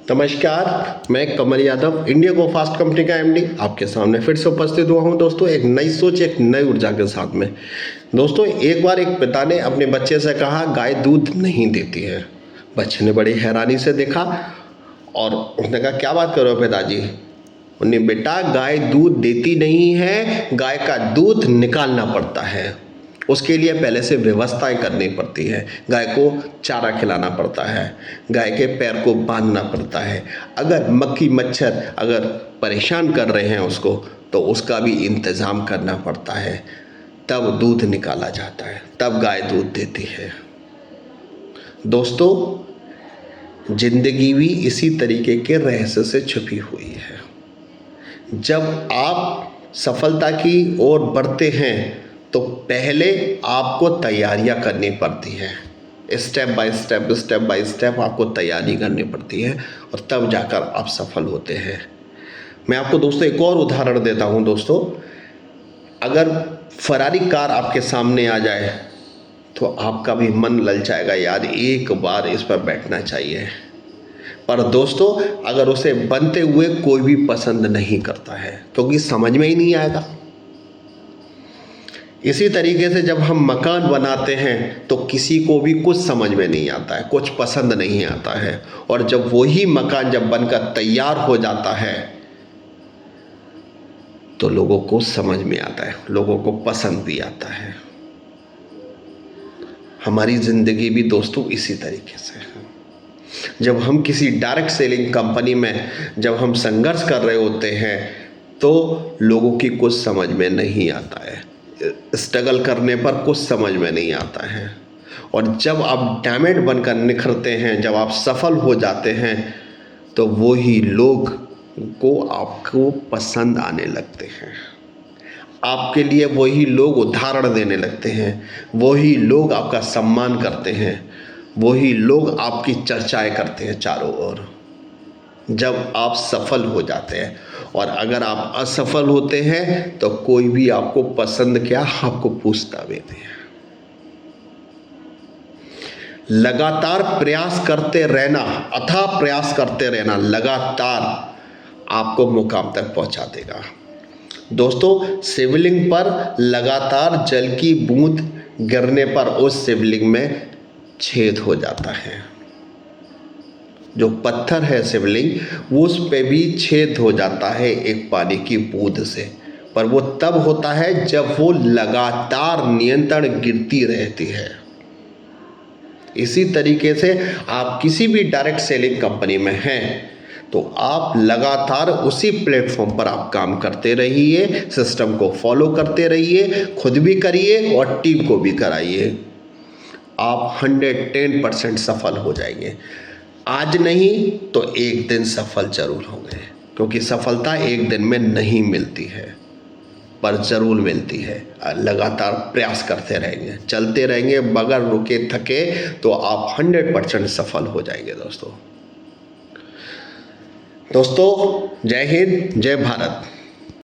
नमस्कार, मैं Kamal Yadav, India go fast company का एमडी आपके सामने फिर से उपस्थित हुआ हूं दोस्तों, एक नई सोच, एक नई ऊर्जा के साथ में। दोस्तों, एक बार एक पिता ने अपने बच्चे से कहा, गाय दूध नहीं देती है। बच्चे ने बड़ी हैरानी से देखा और उसने कहा, क्या बात कर रहे हो पिताजी? उन्हें, बेटा गाय दूध देती नहीं है, गाय का दूध निकालना पड़ता है। उसके लिए पहले से व्यवस्थाएं करनी पड़ती है। गाय को चारा खिलाना पड़ता है, गाय के पैर को बांधना पड़ता है। अगर मक्खी मच्छर अगर परेशान कर रहे हैं उसको, तो उसका भी इंतज़ाम करना पड़ता है। तब दूध निकाला जाता है, तब गाय दूध देती है। दोस्तों, जिंदगी भी इसी तरीके के रहस्य से छुपी हुई है। जब आप सफलता की ओर बढ़ते हैं तो पहले आपको तैयारियां करनी पड़ती हैं। स्टेप बाय स्टेप आपको तैयारी करनी पड़ती है और तब जाकर आप सफल होते हैं। मैं आपको दोस्तों एक और उदाहरण देता हूं। दोस्तों, अगर फरारी कार आपके सामने आ जाए तो आपका भी मन ललचाएगा, यार एक बार इस पर बैठना चाहिए। पर दोस्तों, अगर उसे बनते हुए कोई भी पसंद नहीं करता है, क्योंकि समझ में ही नहीं आएगा। इसी तरीके से जब हम मकान बनाते हैं तो किसी को भी कुछ समझ में नहीं आता है, कुछ पसंद नहीं आता है। और जब वही मकान जब बनकर तैयार हो जाता है तो लोगों को समझ में आता है, लोगों को पसंद भी आता है। हमारी ज़िंदगी भी दोस्तों इसी तरीके से है। जब हम किसी डायरेक्ट सेलिंग कंपनी में जब हम संघर्ष कर रहे होते हैं तो लोगों की कुछ समझ में नहीं आता है, स्ट्रगल करने पर कुछ समझ में नहीं आता है। और जब आप डायमंड बनकर निखरते हैं, जब आप सफल हो जाते हैं, तो वही लोग को आपको पसंद आने लगते हैं। आपके लिए वही लोग उदाहरण देने लगते हैं, वही लोग आपका सम्मान करते हैं, वही लोग आपकी चर्चाएं करते हैं चारों ओर, जब आप सफल हो जाते हैं। और अगर आप असफल होते हैं तो कोई भी आपको पसंद क्या, आपको पूछता भी नहीं है। लगातार प्रयास करते रहना, अथाह प्रयास करते रहना लगातार आपको मुकाम तक पहुंचा देगा। दोस्तों, शिवलिंग पर लगातार जल की बूंद गिरने पर उस शिवलिंग में छेद हो जाता है। जो पत्थर है शिवलिंग, वो उस पे भी छेद हो जाता है एक पानी की बूंद से। पर वो तब होता है जब वो लगातार निरंतर गिरती रहती है। इसी तरीके से आप किसी भी डायरेक्ट सेलिंग कंपनी में हैं तो आप लगातार उसी प्लेटफॉर्म पर आप काम करते रहिए, सिस्टम को फॉलो करते रहिए, खुद भी करिए और टीम को भी कराइए। आप 110% सफल हो जाएंगे। आज नहीं तो एक दिन सफल जरूर होंगे, क्योंकि सफलता एक दिन में नहीं मिलती है, पर ज़रूर मिलती है। लगातार प्रयास करते रहेंगे, चलते रहेंगे, बगैर रुके थके, तो आप 100% सफल हो जाएंगे। दोस्तों, जय हिंद, जय भारत।